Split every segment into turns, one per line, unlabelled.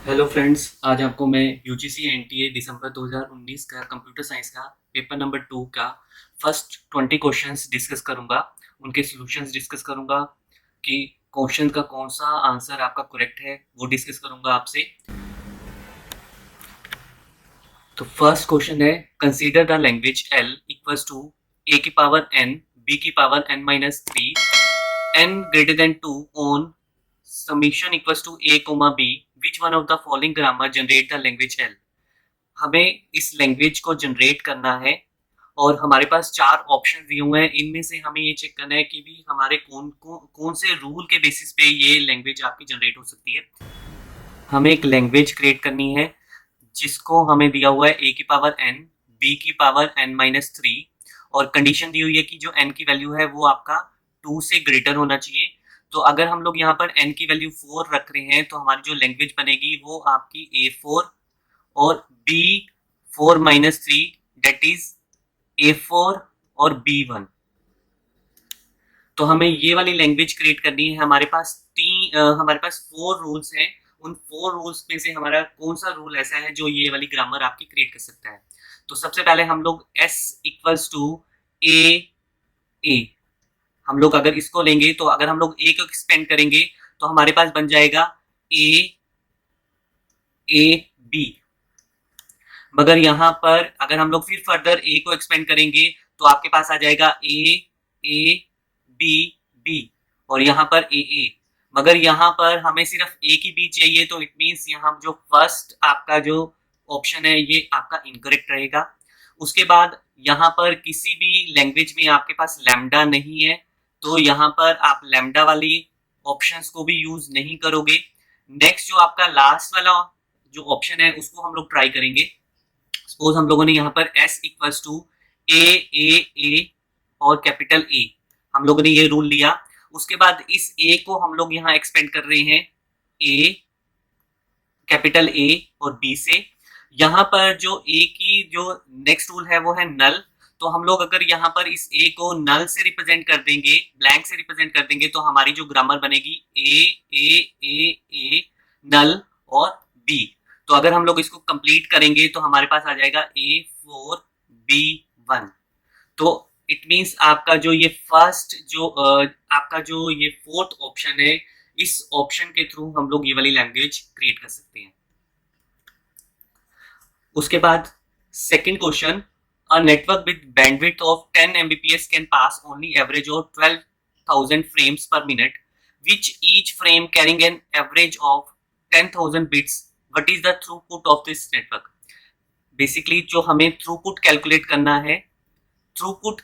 Hello friends, आज आपको मैं यूजीसी एनटीए दिसंबर 2019 का कंप्यूटर साइंस का पेपर नंबर 2 का फर्स्ट 20 क्वेश्चंस डिस्कस करूंगा। उनके सॉल्यूशंस डिस्कस करूंगा कि क्वेश्चन का कौन सा आंसर आपका करेक्ट है, वो डिस्कस करूंगा आपसे। तो फर्स्ट क्वेश्चन है, consider the language L equals to A की पावर एन बी की power N minus 3 n greater than 2 on summation equals to a comma b, which one of the following grammar generate the language L। हमें इस language को generate करना है और हमारे पास चार ऑप्शन दिए हुए हैं। इनमें से हमें ये चेक करना है कि भी हमारे कौन से रूल के बेसिस पे ये लैंग्वेज आपकी जनरेट हो सकती है। हमें एक लैंग्वेज क्रिएट करनी है जिसको हमें दिया हुआ है a की पावर n b की पावर n माइनस 3 और कंडीशन दी हुई है कि जो n की वैल्यू है वो आपका 2 से ग्रेटर होना चाहिए। तो अगर हम लोग यहाँ पर n की वैल्यू 4 रख रहे हैं तो हमारी जो लैंग्वेज बनेगी वो आपकी A4 और B4 minus 3 date is A4 और B1। तो हमें ये वाली लैंग्वेज क्रिएट करनी है। हमारे पास 4 रूल्स हैं। उन 4 रूल्स में से हमारा कौन सा रूल ऐसा है जो ये वाली ग्रामर आपकी क्रिएट कर सकता है। तो सबसे पहले हम लोग S इक्वल्स टू ए हम लोग अगर इसको लेंगे तो अगर हम लोग ए को एक्सपेंड करेंगे तो हमारे पास बन जाएगा ए बी। मगर यहाँ पर अगर हम लोग फिर फर्दर ए को एक्सपेंड करेंगे तो आपके पास आ जाएगा ए बी बी और यहाँ पर ए। मगर यहाँ पर हमें सिर्फ ए की बी चाहिए, तो इट मीन्स यहाँ जो फर्स्ट आपका जो ऑप्शन है ये आपका इनकरेक्ट रहेगा। उसके बाद यहाँ पर किसी भी लैंग्वेज में आपके पास लैम्डा नहीं है, तो यहाँ पर आप लैम्डा वाली ऑप्शंस को भी यूज नहीं करोगे। नेक्स्ट जो आपका लास्ट वाला जो ऑप्शन है उसको हम लोग ट्राई करेंगे। सपोज हम लोगों ने यहाँ पर S इक्वल्स टू ए और कैपिटल ए हम लोगों ने ये रूल लिया। उसके बाद इस ए को हम लोग यहाँ एक्सपेंड कर रहे हैं ए कैपिटल ए और बी से। यहाँ पर जो ए की जो नेक्स्ट रूल है वो है नल। तो हम लोग अगर यहाँ पर इस ए को नल से रिप्रेजेंट कर देंगे, ब्लैंक से रिप्रेजेंट कर देंगे, तो हमारी जो ग्रामर बनेगी ए नल और बी। तो अगर हम लोग इसको कंप्लीट करेंगे तो हमारे पास आ जाएगा A4B1। तो इट मींस आपका जो ये फर्स्ट जो आपका जो ये फोर्थ ऑप्शन है, इस ऑप्शन के थ्रू हम लोग ये वाली लैंग्वेज क्रिएट कर सकते हैं। उसके बाद second question, a network with bandwidth of 10 Mbps can pass only average of 12,000 frames per minute, which each frame carrying an average of 10,000 bits. What is the throughput of this network? Basically जो हमें throughput calculate करना है, throughput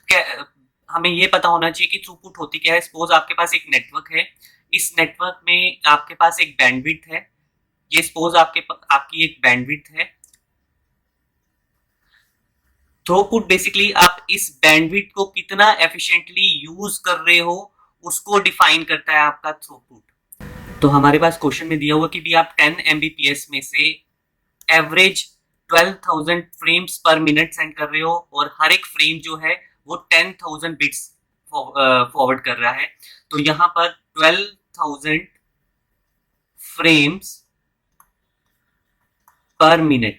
हमें ये पता होना चाहिए कि थ्रूपुट होती क्या है। सपोज आपके पास एक नेटवर्क है, इस नेटवर्क में आपके पास एक बैंडविड्थ है, ये सपोज आपकी एक बैंडविड्थ है। थ्रूपुट बेसिकली आप इस बैंडविड्थ को कितना एफिशिएंटली यूज कर रहे हो उसको डिफाइन करता है आपका थ्रूपुट। तो हमारे पास क्वेश्चन में दिया हुआ कि भी आप 10 Mbps में से एवरेज 12,000 फ्रेम्स पर मिनट सेंड कर रहे हो और हर एक फ्रेम जो है वो 10,000 बिट्स फॉरवर्ड कर रहा है। तो यहाँ पर 12,000 फ्रेम्स पर मिनट,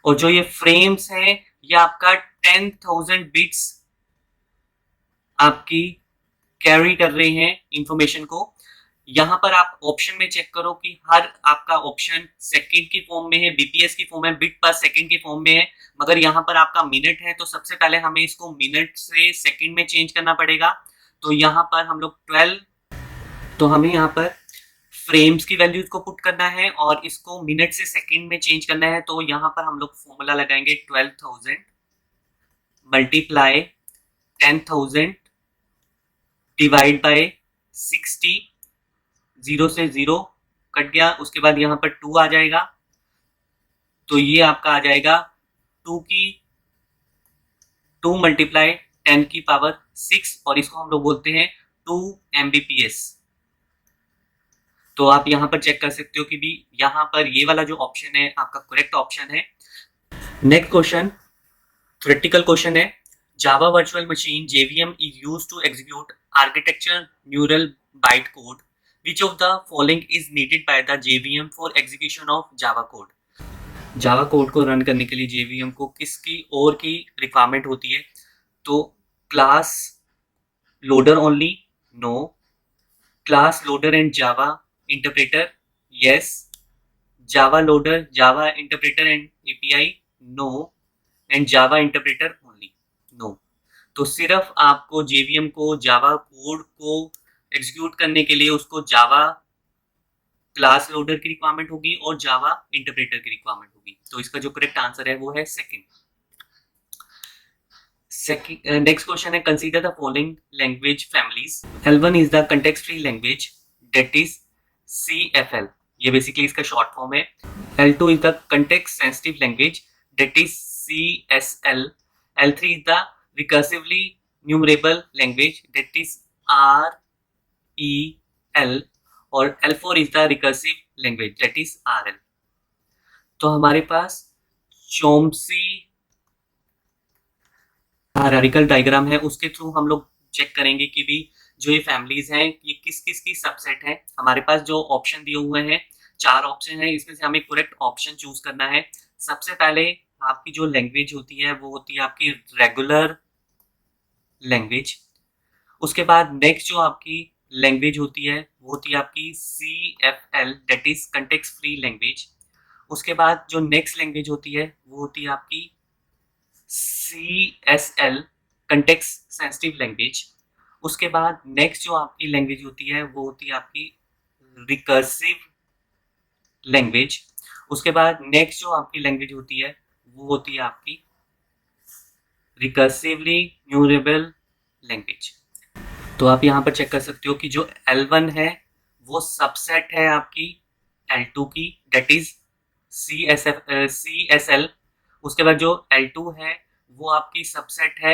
और जो ये फ्रेम्स है ये आपका 10,000 बिट्स आपकी कैरी कर रहे हैं इंफॉर्मेशन को। यहाँ पर आप ऑप्शन में चेक करो कि हर आपका ऑप्शन सेकंड की फॉर्म में है, बीपीएस की फॉर्म है, बिट पर सेकंड की फॉर्म में है। मगर यहाँ पर आपका मिनट है, तो सबसे पहले हमें इसको मिनट से सेकंड में चेंज करना पड़ेगा। तो यहाँ पर हम लोग 12, तो हमें यहाँ पर फ्रेम्स की वैल्यू को पुट करना है और इसको मिनट से सेकंड में चेंज करना है। तो यहाँ पर हम लोग फॉर्मूला लगाएंगे 12,000 मल्टीप्लाई 10,000 डिवाइड बाय 60, 0 से 0 कट गया। उसके बाद यहाँ पर 2 आ जाएगा, तो ये आपका आ जाएगा 2 मल्टीप्लाई 10 की पावर 6 और इसको हम लोग बोलते हैं 2 Mbps। तो आप यहाँ पर चेक कर सकते हो कि भी यहाँ पर ये वाला जो ऑप्शन है आपका करेक्ट ऑप्शन है। नेक्स्ट क्वेश्चन थ्योरेटिकल क्वेश्चन है, Java virtual machine JVM is used to execute architecture neural byte code Which of the following is needed by the JVM for execution of Java code? Java code को run करने के लिए JVM को किसकी और की requirement होती है? तो class loader only, no. Class loader and Java interpreter, yes. Java loader, Java interpreter and API, no. And Java interpreter only, no. तो सिर्फ आपको JVM को जावा कोड को एग्जीक्यूट करने के लिए उसको जावा क्लास लोडर की रिक्वायरमेंट होगी और जावा इंटरप्रेटर की रिक्वायरमेंट होगी. तो इसका जो करेक्ट आंसर है वो है सेकंड. Next question है, consider the following language families. L1 is the context free language, that is CFL. ये बेसिकली इसका शॉर्ट फॉर्म है. L2 is the context sensitive language, that is CSL. L3 is the recursively numerable language, that is REL. और L4 is the recursive language, that is RL. तो हमारे पास Chomsky hierarchical diagram है, उसके through हम लोग check करेंगे कि भी जो ये फैमिलीज हैं ये किस किस की सबसेट है. हमारे पास जो ऑप्शन दिए हुए हैं 4 ऑप्शन है, इसमें से हमें करेक्ट ऑप्शन चूज करना है. सबसे पहले आपकी जो लैंग्वेज होती है वो होती है आपकी रेगुलर लैंग्वेज. उसके बाद नेक्स्ट जो आपकी लैंग्वेज होती है वो होती है आपकी CFL, that is context free language. उसके बाद जो नेक्स्ट लैंग्वेज होती है वो होती है आपकी CSL, कंटेक्स्ट सेंसिटिव लैंग्वेज. उसके बाद नेक्स्ट जो आपकी लैंग्वेज होती है वो होती है आपकी रिकर्सिव लैंग्वेज. उसके बाद नेक्स्ट जो आपकी लैंग्वेज होती है वो होती है आपकी रिकर्सिवली न्यूरेबल लैंग्वेज. तो आप यहाँ पर चेक कर सकते हो कि जो L1 है वो सबसेट है आपकी L2 की, दैट इज CSL. उसके बाद जो L2 है वो आपकी सबसेट है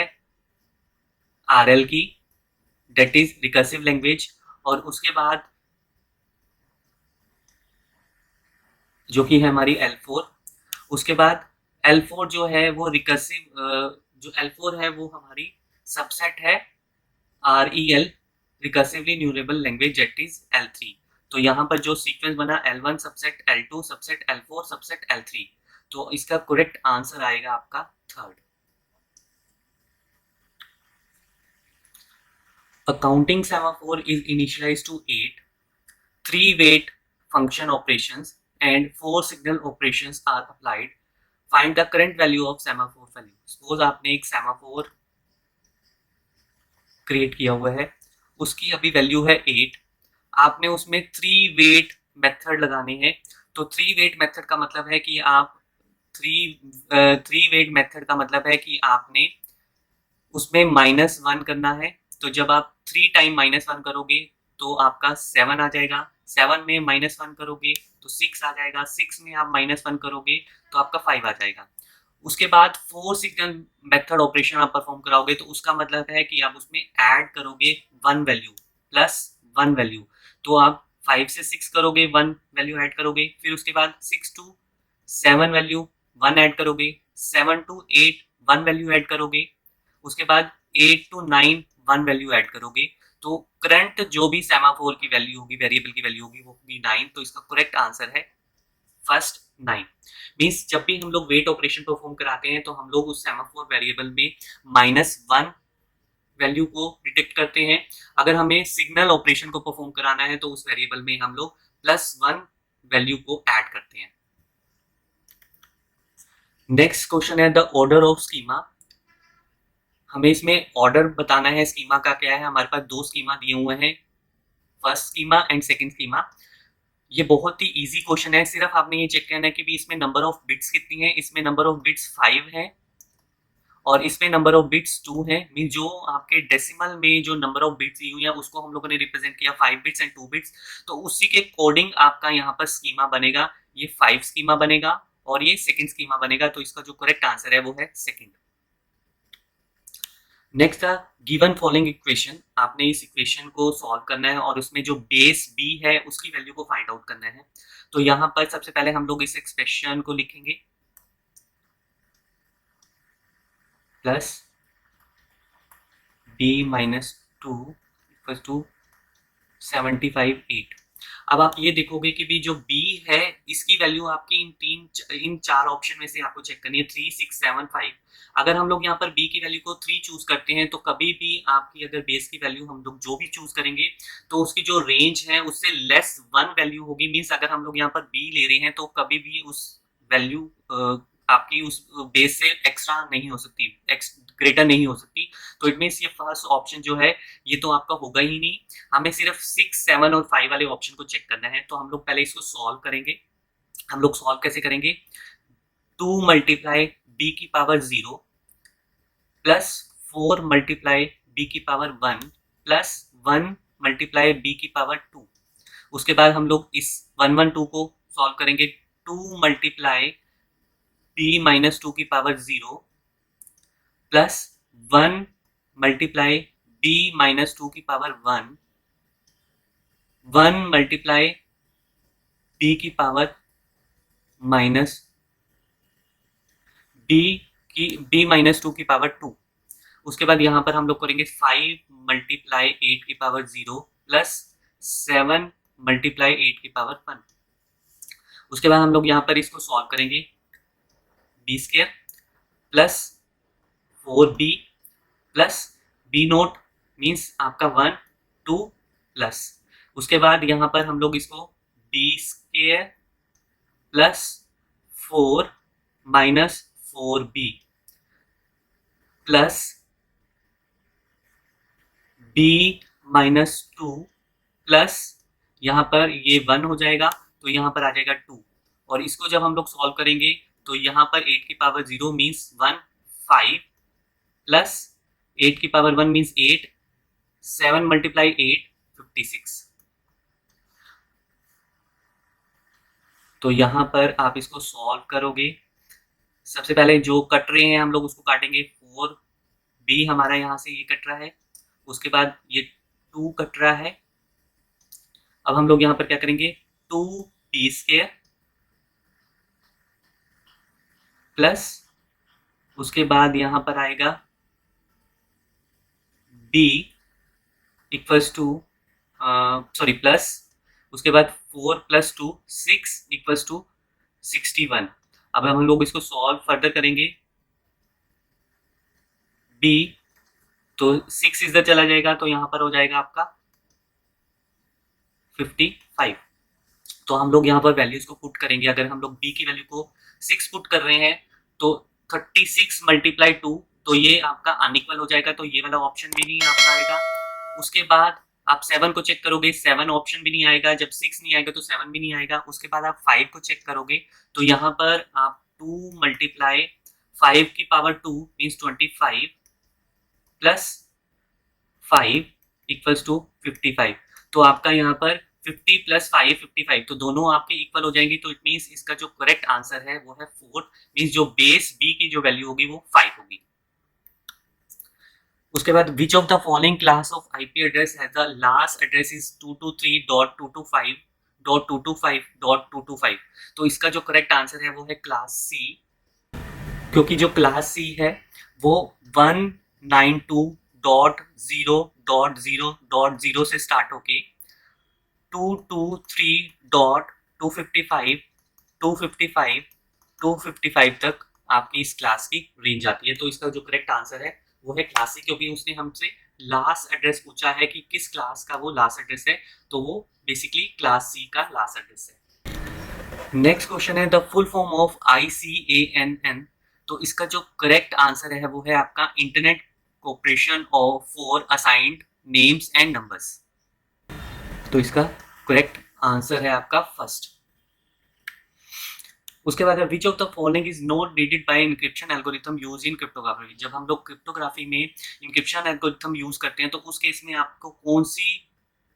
RL की, दैट इज रिकर्सिव लैंग्वेज. और उसके बाद जो कि है हमारी L4. उसके बाद L4 जो है वो रिकर्सिव, जो L4 है वो हमारी सबसेट है REL, recursively Neurable language, that is L3. तो यहाँ पर जो सीक्वेंस बना L1 subset L2 subset L4 subset L3, तो इसका करेक्ट आंसर आएगा आपका third. A counting semaphore is initialized to 8 3-weight function operations and 4 signal operations are applied. Find the current value of semaphore value. Suppose आपने एक semaphore create किया हुआ है, उसकी अभी वैल्यू है 8. आपने उसमें 3-weight मेथड लगाने हैं. तो 3-weight मेथड का मतलब है कि आप 3-weight मेथड का मतलब है कि आपने उसमें -1 करना है. तो जब आप 3 टाइम -1 करोगे तो आपका 7 आ जाएगा. 7 में -1 करोगे तो 6 आ जाएगा. 6 में आप -1 करोगे तो आपका 5 आ जाएगा. उसके बाद 4 सिग्नल मेथड ऑपरेशन आप परफॉर्म कराओगे तो उसका मतलब है कि आप उसमें ऐड करोगे 1 वैल्यू प्लस 1 वैल्यू. तो आप 5 से 6 करोगे, 1 वैल्यू ऐड करोगे. फिर उसके बाद 6 to 7 वैल्यू 1 ऐड करोगे. 7 to 8 1 वैल्यू ऐड करोगे. उसके बाद 8 to 9 1 वैल्यू ऐड करोगे. तो करंट जो भी सेमाफोर की वैल्यू होगी, वेरिएबल की वैल्यू होगी, वो होगी 9. तो इसका करेक्ट आंसर है फर्स्ट 9. मीन्स जब भी हम लोग वेट ऑपरेशन परफॉर्म कराते हैं तो हम लोग उस सेमाफोर वेरिएबल में -1 वैल्यू को डिटेक्ट करते हैं. अगर हमें सिग्नल ऑपरेशन को परफॉर्म कराना है तो उस वेरिएबल में हम लोग +1 वैल्यू को ऐड करते हैं. नेक्स्ट क्वेश्चन है द ऑर्डर ऑफ स्कीमा. हमें इसमें ऑर्डर बताना है स्कीमा का क्या है. हमारे पास 2 स्कीमा दिए हुए हैं, first schema and second schema. ये बहुत ही इजी क्वेश्चन है. सिर्फ आपने ये चेक करना है कि भी इसमें नंबर ऑफ बिट्स कितनी है. इसमें नंबर ऑफ बिट्स 5 है और इसमें नंबर ऑफ बिट्स 2 है. मीन जो आपके डेसिमल में जो नंबर ऑफ बिट्स दी हुई है उसको हम लोगों ने रिप्रेजेंट किया 5 बिट्स एंड 2 बिट्स. तो उसी के अकॉर्डिंग आपका यहाँ पर स्कीमा बनेगा. ये 5 स्कीमा बनेगा और ये सेकंड स्कीमा बनेगा. तो इसका जो करेक्ट आंसर है वो है second. Next given following equation. आपने इस इक्वेशन को सॉल्व करना है और उसमें जो बेस b है उसकी वैल्यू को फाइंड आउट करना है. तो यहाँ पर सबसे पहले हम लोग इस एक्सप्रेशन को लिखेंगे प्लस b - 2 = 75 8। अब आप ये देखोगे कि भी जो B है इसकी वैल्यू आपकी इन चार ऑप्शन में से आपको चेक करनी है 3 6 7 5। अगर हम लोग यहाँ पर B की वैल्यू को 3 चूज करते हैं तो कभी भी आपकी अगर बेस की वैल्यू हम लोग जो भी चूज करेंगे तो उसकी जो रेंज है उससे लेस 1 वैल्यू होगी। मीन्स अगर हम लोग यहाँ पर B ले रहे हैं तो कभी भी उस वैल्यू आपकी उस बेस से एक्स्ट्रा नहीं हो सकती, ग्रेटर नहीं हो सकती। तो इट मीन्स ये फर्स्ट ऑप्शन जो है ये तो आपका होगा ही नहीं। हमें सिर्फ 6 7 और 5 वाले ऑप्शन को चेक करना है। तो हम लोग पहले इसको सॉल्व करेंगे। हम लोग सॉल्व कैसे करेंगे? 2 मल्टीप्लाई बी की पावर 0 प्लस 4 मल्टीप्लाई बी की पावर 1 प्लस 1 मल्टीप्लाई बी की पावर 2। उसके बाद हम लोग इस 1 1 2 को सॉल्व करेंगे। 2 मल्टीप्लाई बी माइनस 2 की power 0 plus 1 multiply B minus 2 की पावर 1 1 मल्टीप्लाई बी की पावर माइनस बी माइनस 2 की पावर 2। उसके बाद यहाँ पर हम लोग करेंगे 5 मल्टीप्लाई 8 की पावर 0 प्लस 7 मल्टीप्लाई 8 की पावर 1। उसके बाद हम लोग यहाँ पर इसको सॉल्व करेंगे। B square plus 4b plus B naught means आपका 1 2 प्लस। उसके बाद यहाँ पर हम लोग इसको B square plus 4 minus 4b plus b minus 2 plus यहाँ पर ये 1 हो जाएगा तो यहाँ पर आ जाएगा 2। और इसको जब हम लोग सॉल्व करेंगे तो यहाँ पर 8 की पावर 0 मीन्स 1 5 प्लस 8 की पावर 1 मीन्स 8 7 मल्टीप्लाई 8 56। तो यहाँ पर आप इसको सॉल्व करोगे। सबसे पहले जो कट रहे हैं हम लोग उसको काटेंगे। 4b हमारा यहाँ से ये कट रहा है। उसके बाद ये 2 कट रहा है। अब हम लोग यहाँ पर क्या करेंगे? 2b स्क्वायर प्लस उसके बाद यहाँ पर आएगा b equals to sorry plus उसके बाद 4 प्लस 2 6 इक्वल्स टू 61। अब हम लोग इसको सॉल्व फर्दर करेंगे। b तो 6 इधर चला जाएगा तो यहाँ पर हो जाएगा आपका 55। तो हम लोग यहाँ पर वैल्यूज को पुट करेंगे। अगर हम लोग b की वैल्यू को 6 पुट कर रहे हैं तो 36 मल्टीप्लाई 2 तो ये आपका अनइक्वल हो जाएगा तो ये वाला ऑप्शन भी नहीं आपका आएगा। उसके बाद आप 7 को चेक करोगे 7 ऑप्शन भी नहीं आएगा। जब 6 नहीं आएगा तो 7 भी नहीं आएगा। उसके बाद आप 5 को चेक करोगे तो यहाँ पर आप 2 मल्टीप्लाई 5 की power 2 means 25 plus 5 equals to 55। तो आपका यहाँ पर 50 प्लस 5 55 तो दोनों आपके इक्वल हो जाएंगे। तो इट मीन्स इसका जो करेक्ट आंसर है वो है 4। मीन्स जो बेस b की जो वैल्यू होगी वो 5 होगी। उसके बाद which of the following class of IP address has the last address is 223.225.225.225। तो इसका जो करेक्ट आंसर है वो है क्लास सी। क्योंकि जो क्लास सी है वो 192.0.0.0 से स्टार्ट होके 223.255 तक आपकी इस क्लास की रेंज आती है। तो इसका जो करेक्ट आंसर है वो है क्लास सी। क्योंकि उसने हमसे लास्ट एड्रेस पूछा है कि किस क्लास का वो लास्ट एड्रेस है तो वो बेसिकली क्लास सी का लास्ट एड्रेस है। नेक्स्ट क्वेश्चन है the full form of ICANN। तो इसका जो करेक्ट आंसर है वो है आपका internet corporation of for assigned names and numbers. तो इसका करेक्ट आंसर है आपका फर्स्ट। उसके बाद which of the following is not needed by encryption algorithm use in cryptography. जब हम लोग क्रिप्टोग्राफी में इंक्रिप्शन एल्गोरिथम यूज करते हैं तो उस केस में आपको कौन सी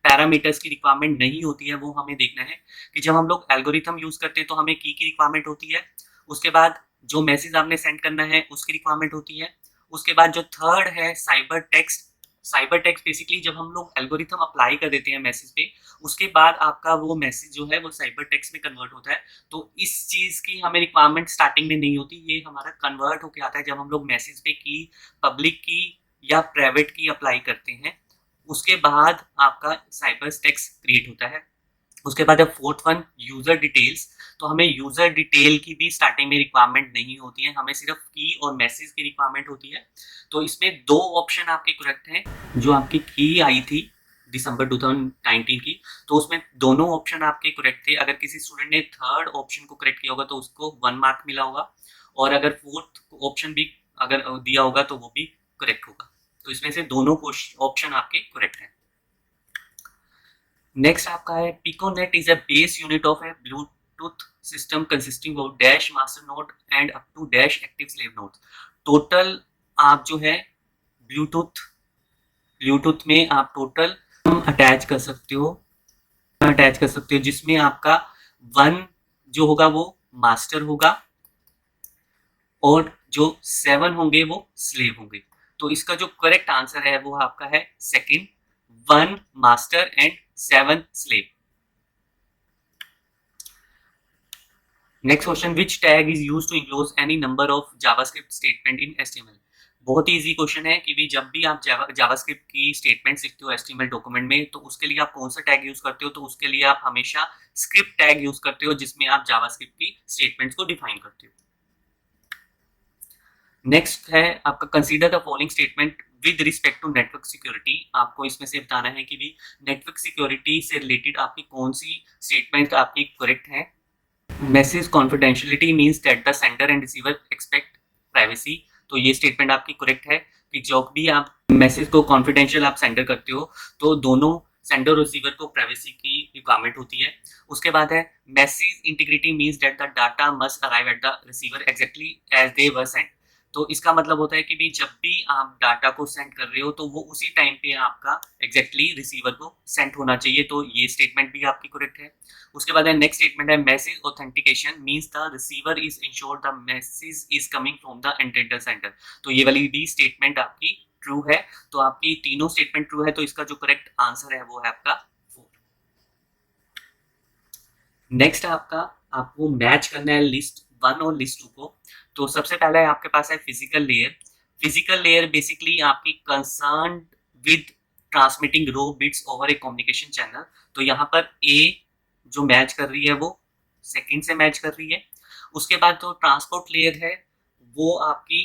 पैरामीटर्स की रिक्वायरमेंट नहीं होती है वो हमें देखना है। कि जब हम लोग एल्गोरिथम यूज करते हैं तो हमें की रिक्वायरमेंट होती है। उसके बाद जो मैसेज आपने सेंड करना है उसकी रिक्वायरमेंट होती है। उसके बाद जो थर्ड है cyber text. Cyber text basically जब हम लोग एल्गोरिथम अप्लाई कर देते हैं मैसेज पे उसके बाद आपका वो मैसेज जो है वो साइबर टेक्स्ट में कन्वर्ट होता है। तो इस चीज की हमें रिक्वायरमेंट स्टार्टिंग में नहीं होती। ये हमारा कन्वर्ट होके आता है जब हम लोग मैसेज पे की पब्लिक की या प्राइवेट की अप्लाई करते हैं उसके बाद आपका साइबर टेक्स्ट क्रिएट होता है। उसके बाद है फोर्थ वन यूजर डिटेल्स। तो हमें यूजर डिटेल की भी स्टार्टिंग में रिक्वायरमेंट नहीं होती है, हमें सिर्फ की और मैसेज की रिक्वायरमेंट होती है। तो इसमें दो ऑप्शन आपके करेक्ट हैं। जो आपकी की आई थी दिसंबर 2019 की, तो उसमें दोनों ऑप्शन आपके करेक्ट थे। अगर किसी स्टूडेंट ने थर्ड ऑप्शन को करेक्ट किया होगा तो उसको 1 मार्क मिला होगा, और अगर फोर्थ ऑप्शन भी अगर दिया होगा तो वो भी करेक्ट होगा। तो इसमें से दोनों ऑप्शन आपके करेक्ट हैं। नेक्स्ट आपका है piconet is a base unit of a Bluetooth system consisting of dash master node and up to dash active slave node. Total आप जो है ब्लूटूथ में आप टोटल अटैच कर सकते हो जिसमें आपका 1 जो होगा वो मास्टर होगा और जो 7 होंगे वो स्लेव होंगे। तो इसका जो करेक्ट आंसर है वो आपका है second, 1 master and 7 slave. Next question, which tag is used to enclose any number of JavaScript statement in HTML. बहुत ही इजी क्वेश्चन है कि भी जब भी आप जावास्क्रिप्ट की स्टेटमेंट्स लिखते हो एचटीएमएल डॉक्यूमेंट में, तो उसके लिए आप कौन सा टैग यूज करते हो? तो उसके लिए आप हमेशा स्क्रिप्ट टैग यूज करते हो जिसमें आप जावास्क्रिप्ट की स्टेटमेंट्स को डिफाइन करते हो। नेक्स्ट है आपका consider the following statement with respect to network security. आपको इसमें से बताना है कि भी नेटवर्क सिक्योरिटी से रिलेटेड आपकी कौन सी स्टेटमेंट आपकी करेक्ट है। Message confidentiality means that the sender and receiver expect privacy. तो ये स्टेटमेंट आपकी करेक्ट है कि जब भी आप मैसेज को कॉन्फिडेंशियल आप सेंडर करते हो तो दोनों सेंडर और रिसीवर को प्राइवेसी की रिक्वायरमेंट होती है। उसके बाद है message integrity means that the data must arrive at the receiver exactly as they were sent. तो इसका मतलब होता है कि भी जब भी आप डाटा को सेंड कर रहे हो तो वो उसी टाइम पे आपका एग्जैक्टली रिसीवर को सेंड होना चाहिए। तो ये स्टेटमेंट भी आपकी करेक्ट है। उसके बाद नेक्स्ट स्टेटमेंट है message authentication means the receiver is ensure the message is coming from the intended sender. तो ये वाली भी स्टेटमेंट आपकी ट्रू है। तो आपकी तीनों स्टेटमेंट ट्रू है, तो इसका जो करेक्ट आंसर है वो है आपका 4। नेक्स्ट आपको मैच करना है लिस्ट 1 और लिस्ट 2 को। तो सबसे पहले आपके पास है physical layer. Physical layer basically आपकी concern with transmitting raw bits over a communication channel. तो यहाँ पर ए जो मैच कर रही है वो सेकंड से मैच कर रही है। उसके बाद जो ट्रांसपोर्ट लेयर है वो आपकी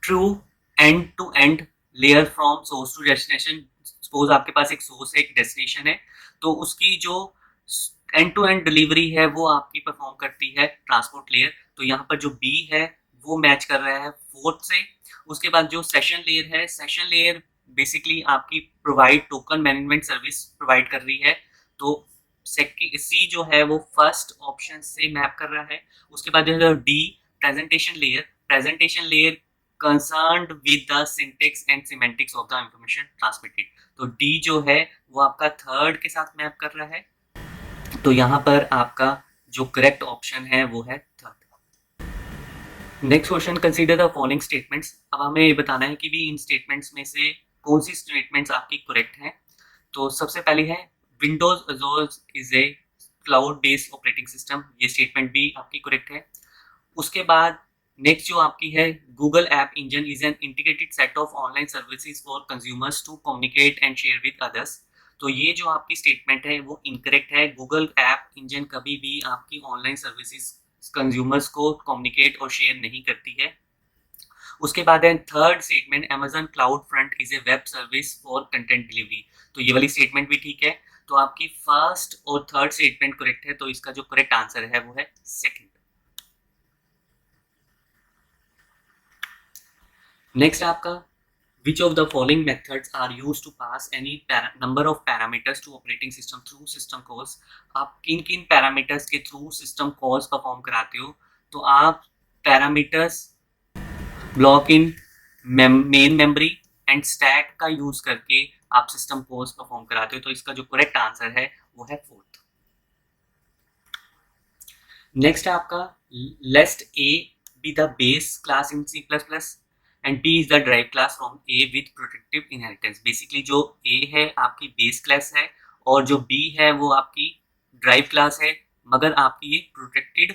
true end to end layer from source to destination. Suppose आपके पास एक सोर्स है, एक डेस्टिनेशन है, तो उसकी जो एंड टू एंड डिलीवरी है वो आपकी परफॉर्म करती है ट्रांसपोर्ट लेयर। तो यहाँ पर जो बी है वो मैच कर रहा है फोर्थ से। उसके बाद जो सेशन लेयर है, सेशन लेयर बेसिकली आपकी provide token management service provide कर रही है। तो सी जो है वो फर्स्ट ऑप्शन से मैप कर रहा है। उसके बाद जो है the presentation layer, presentation layer concerned with the syntax and semantics of the information transmitted. तो डी जो है वो आपका थर्ड के साथ मैप कर रहा है। तो यहाँ पर आपका जो करेक्ट ऑप्शन है वो है third. Next question, consider the following statements. अब हमें ये बताना है कि भी इन स्टेटमेंट्स में से कौन सी स्टेटमेंट्स आपकी करेक्ट हैं। तो सबसे पहली है Windows Azure is a cloud based operating system. ये स्टेटमेंट भी आपकी करेक्ट है। उसके बाद नेक्स्ट जो आपकी है Google app engine is an integrated set of online services for consumers to communicate and share with others. तो ये जो आपकी स्टेटमेंट है वो इनकरेक्ट है। गूगल ऐप इंजन कभी भी आपकी ऑनलाइन सर्विसेज कंज्यूमर्स को कम्युनिकेट और शेयर नहीं करती है। उसके बाद है third statement Amazon cloud front is a web service for content delivery. तो ये वाली स्टेटमेंट भी ठीक है। तो आपकी फर्स्ट और थर्ड स्टेटमेंट करेक्ट है, तो इसका जो करेक्ट आंसर है वो है सेकंड। नेक्स्ट आपका which of the following methods are used to pass any number of parameters to operating system through system calls। आप किन किन पैरामीटर्स के थ्रू सिस्टम कॉल्स परफॉर्म कराते हो? तो आप parameters block in main memory and stack का use करके आप सिस्टम कॉल्स परफॉर्म कराते हो। तो इसका जो करेक्ट आंसर है वो है फोर्थ। नेक्स्ट आपका लेस्ट A be the base class in C++ and B is the drive class from A with protective inheritance. Basically जो A है आपकी बेस क्लास है और जो B है वो आपकी ड्राइव क्लास है, मगर आपकी ये प्रोटेक्टेड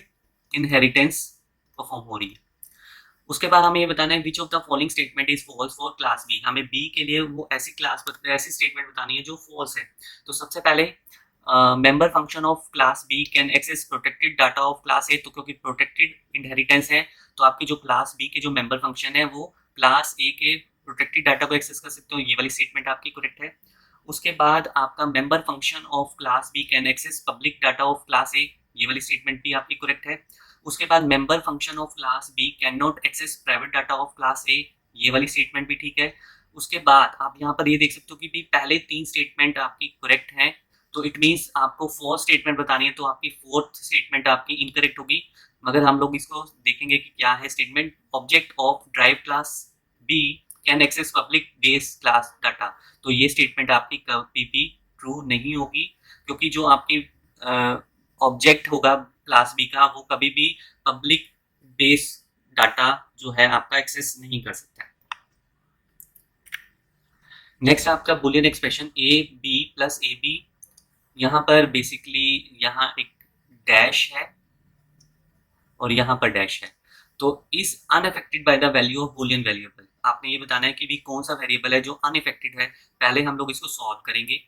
इनहेरिटेंस परफॉर्म हो रही है। उसके बाद हमें ये बताना है which of the following statement is false for class B. हमें बी के लिए वो ऐसी स्टेटमेंट बतानी है जो फॉल्स है। तो सबसे पहले member function of class B can access protected data of class A. तो क्योंकि प्रोटेक्टेड इनहेरिटेंस है तो आपकी जो क्लास बी के जो मेंबर फंक्शन है वो क्लास ए के प्रोटेक्टेड डाटा को एक्सेस कर सकते हो। ये वाली स्टेटमेंट आपकी करेक्ट है। उसके बाद आपका member function of class B can access public data of class A. ये वाली स्टेटमेंट भी आपकी करेक्ट है। उसके बाद member function of class B can not access private data of class A. ये वाली स्टेटमेंट भी ठीक है। उसके बाद आप यहाँ पर ये देख सकते हो कि भी पहले 3 स्टेटमेंट आपकी करेक्ट हैं। तो इट मीन्स आपको फोर्थ स्टेटमेंट बतानी है तो आपकी फोर्थ स्टेटमेंट आपकी इनकरेक्ट होगी। मगर हम लोग इसको देखेंगे कि क्या है statement. Object of drive class B can access public base class data. तो ये स्टेटमेंट आपकी कभी भी ट्रू नहीं होगी क्योंकि जो आपकी ऑब्जेक्ट होगा क्लास बी का वो कभी भी पब्लिक बेस डाटा जो है आपका एक्सेस नहीं कर सकता। नेक्स्ट आपका Boolean expression A B plus A B. यहाँ पर बेसिकली यहाँ एक डैश है और यहाँ पर डैश है। तो is unaffected by the value of Boolean variable. आपने ये बताना है कि भी कौन सा वेरिएबल है जो अनअफेक्टेड है। पहले हम लोग इसको सॉल्व करेंगे।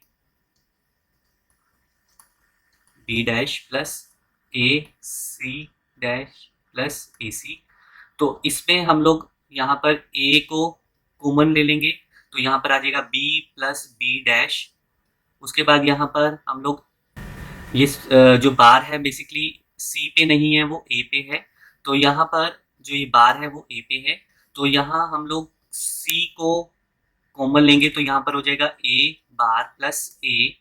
बी डैश प्लस ए सी डैश प्लस ए सी। तो इसमें हम लोग यहाँ पर ए को कॉमन ले लेंगे तो यहाँ पर आ जाएगा बी प्लस बी डैश। उसके बाद यहाँ पर हम लोग ये जो बार है बेसिकली सी पे नहीं है वो ए पे है। तो यहाँ पर जो ये बार है वो ए पे है तो यहाँ हम लोग सी को कॉमन लेंगे तो यहाँ पर हो जाएगा ए बार प्लस ए।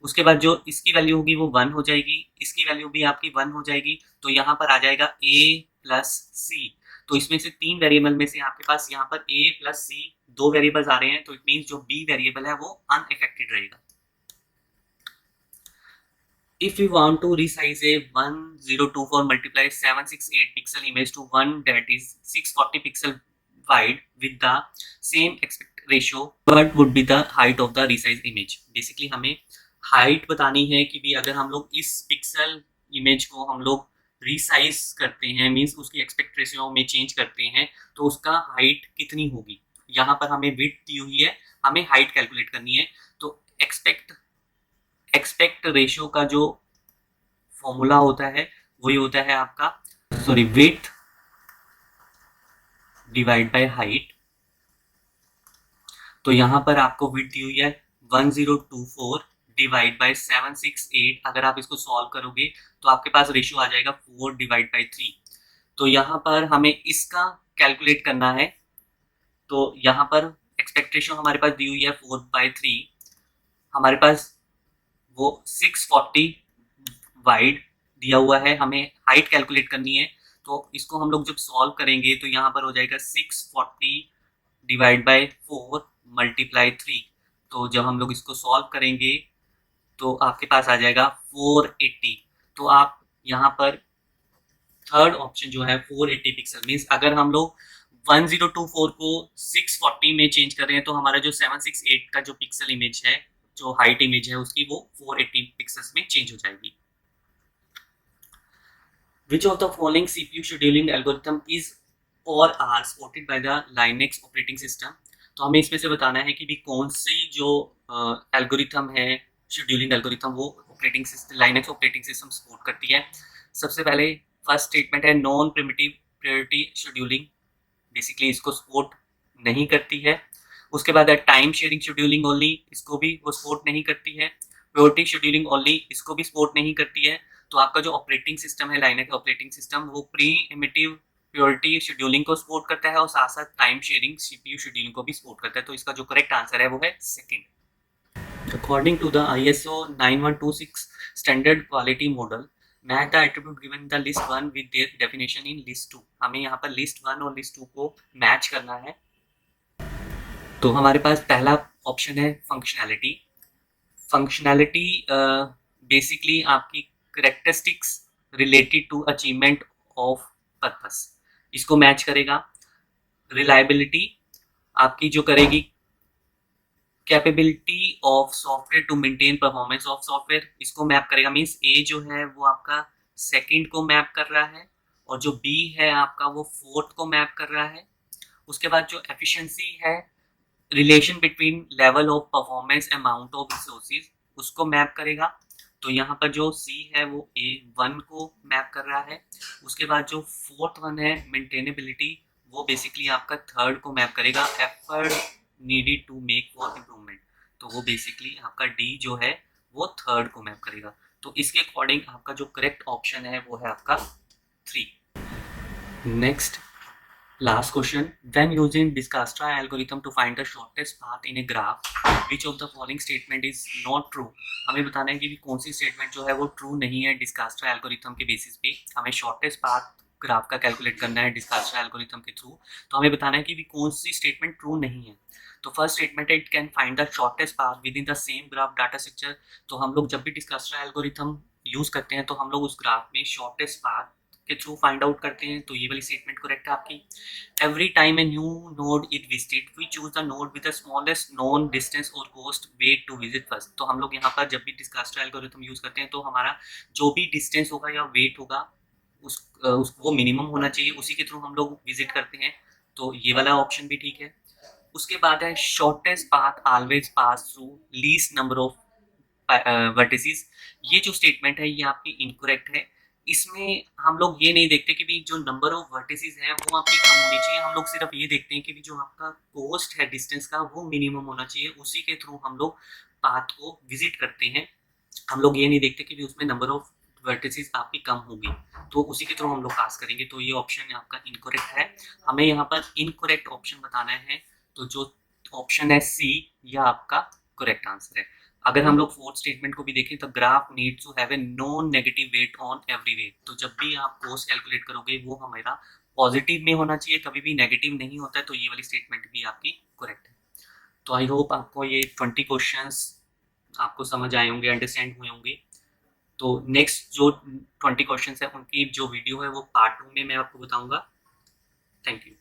उसके बाद जो इसकी वैल्यू होगी वो 1 हो जाएगी, इसकी वैल्यू भी आपकी 1 हो जाएगी। तो यहाँ पर आ जाएगा a प्लस सी। तो इसमें से 3 वेरिएबल में से आपके पास यहाँ पर a प्लस सी 2 वेरिएबल्स आ रहे हैं। तो इट मीन्स जो b वेरिएबल है वो अनअफेक्टेड रहेगा। If you want to resize a 1024 multiply 768 pixel image to one that is 640 pixel wide with the same aspect ratio, what would be the height of the resize image? Basically हमें height बतानी है कि भी अगर हम लोग इस pixel image को हम लोग रिसाइज करते हैं मींस उसकी एक्सपेक्ट रेशियो में चेंज करते हैं तो उसका हाइट कितनी होगी। यहाँ पर हमें विड्थ दी हुई है, हमें हाइट कैलकुलेट करनी है। तो एक्सपेक्ट रेशियो का जो फॉर्मूला होता है वही होता है आपका विड्थ डिवाइड बाय हाइट। तो यहाँ पर आपको विड्थ दी हुई है 1024 डिवाइड बाय 768। अगर आप इसको सॉल्व करोगे तो आपके पास रेशियो आ जाएगा 4 डिवाइड बाय 3। तो यहाँ पर हमें इसका कैलकुलेट करना है। तो यहाँ पर एक्सपेक्ट रेशियो हमारे पास दी हुई है 4/3। हमारे पास वो 640 वाइड दिया हुआ है, हमें हाइट कैलकुलेट करनी है। तो इसको हम लोग जब सॉल्व करेंगे तो यहाँ पर हो जाएगा 640 डिवाइड बाय 4 मल्टीप्लाई 3। तो जब हम लोग इसको सॉल्व करेंगे तो आपके पास आ जाएगा 480। तो आप यहाँ पर थर्ड ऑप्शन जो है 480 पिक्सल मीन्स अगर हम लोग 1024 को 640 में चेंज कर रहे हैं तो हमारा जो 768 का जो पिक्सल इमेज है जो हाइट इमेज है उसकी वो 480 पिक्सल्स में चेंज हो जाएगी। Which of the following CPU scheduling algorithm is or are supported by the Linux operating system? तो हमें इसमें से बताना है कि भी कौन सी जो एल्गोरिथम है शेड्यूलिंग एल्गोरिथम वो operating system Linux operating system support करती है। सबसे पहले फर्स्ट स्टेटमेंट है non primitive priority scheduling, basically इसको सपोर्ट नहीं करती है। उसके बाद है टाइम शेयरिंग शेड्यूलिंग ओनली, इसको भी वो सपोर्ट नहीं करती है। प्रायोरिटी शेड्यूलिंग ओनली, इसको भी सपोर्ट नहीं करती है। तो आपका जो ऑपरेटिंग सिस्टम है लाइनक्स ऑपरेटिंग सिस्टम वो प्री इमिटिव प्रायोरिटी शेड्यूलिंग को सपोर्ट करता है और साथ साथ टाइम शेयरिंग सीपीयू शेड्यूलिंग को भी सपोर्ट करता है। तो इसका जो करेक्ट आंसर है वो है second. According to the ISO 9126 standard quality model match the attribute given the list 1 with their definition in list 2। हमें यहाँ पर लिस्ट 1 और लिस्ट 2 को मैच करना है। तो हमारे पास पहला ऑप्शन है फंक्शनैलिटी। फंक्शनैलिटी बेसिकली आपकी characteristics related to achievement of purpose, इसको मैच करेगा। रिलायबिलिटी आपकी जो करेगी capability of software to maintain performance of software, इसको मैप करेगा। मींस ए जो है वो आपका सेकंड को मैप कर रहा है और जो बी है आपका वो फोर्थ को मैप कर रहा है। उसके बाद जो एफिशिएंसी है, relation between level of performance amount of resources, उसको मैप करेगा। तो यहाँ पर जो सी है वो ए वन को मैप कर रहा है। उसके बाद जो फोर्थ वन है मेंटेनेबिलिटी, वो बेसिकली आपका थर्ड को मैप करेगा, effort needed to make for improvement. तो वो बेसिकली आपका डी जो है वो थर्ड को मैप करेगा। तो इसके अकॉर्डिंग आपका जो करेक्ट ऑप्शन है वो है आपका 3। Next, last question. When using Discastra algorithm to find the shortest path in a graph, which of the following statement is not true? हमें बताना है कि भी कौन सी स्टेटमेंट जो है वो ट्रू नहीं है डिस्कास्ट्रा एल्गोरिथम के बेसिस पे। हमें शॉर्टेस्ट पाथ ग्राफ का कैलकुलेट करना है डिस्कास्ट्रा एल्गोरिथम के थ्रू। तो हमें बताना है कि भी कौन सी स्टेटमेंट ट्रू नहीं है। तो फर्स्ट स्टेटमेंट है, it can find the shortest path with in the same graph data structure. तो हम लोग जब भी डिस्कास्ट्रा एल्गोरिथम यूज करते हैं तो हम लोग उस ग्राफ में शॉर्टेस्ट पाथ के थ्रू फाइंड आउट करते हैं। तो ये वाली स्टेटमेंट करेक्ट है आपकी। Every time a new node is visited, we choose the node with the smallest known distance or cost weight to visit first. तो हम लोग यहाँ पर जब भी डिस्कास्ट्रा एल्गोरिथम यूज करते हैं तो हमारा जो भी डिस्टेंस होगा या वेट होगा उस वो मिनिमम होना चाहिए, उसी के थ्रू हम लोग विजिट करते हैं। तो ये वाला ऑप्शन भी ठीक है। उसके बाद है shortest path always pass through least number of vertices. ये जो स्टेटमेंट है ये आपकी इनकरेक्ट है। इसमें हम लोग ये नहीं देखते कि भी जो नंबर ऑफ वर्टिसेस हैं वो आपकी कम होनी चाहिए। हम लोग सिर्फ ये देखते हैं कि भी जो आपका कोस्ट है डिस्टेंस का वो मिनिमम होना चाहिए, उसी के थ्रू हम लोग पाथ को विजिट करते हैं। हम लोग ये नहीं देखते कि भी उसमें नंबर ऑफ वर्टिसेस आपकी कम होगी, तो उसी के थ्रू हम लोग पास करेंगे। तो ये ऑप्शन आपका इनकरेक्ट है। हमें यहाँ पर इनकरेक्ट ऑप्शन बताना है। तो जो ऑप्शन है सी, यह आपका करेक्ट आंसर है। अगर हम लोग फोर्थ स्टेटमेंट को भी देखें तो graph needs to have a non negative weight on every weight. तो जब भी आप कोस्ट कैलकुलेट करोगे वो हमारा पॉजिटिव में होना चाहिए, कभी भी नेगेटिव नहीं होता है। तो ये वाली स्टेटमेंट भी आपकी करेक्ट है। तो आई होप आपको ये 20 क्वेश्चंस आपको समझ आए होंगे, अंडरस्टैंड हुए होंगे। तो नेक्स्ट जो 20 क्वेश्चंस है उनकी जो वीडियो है वो पार्ट 2 में मैं आपको बताऊंगा। Thank you.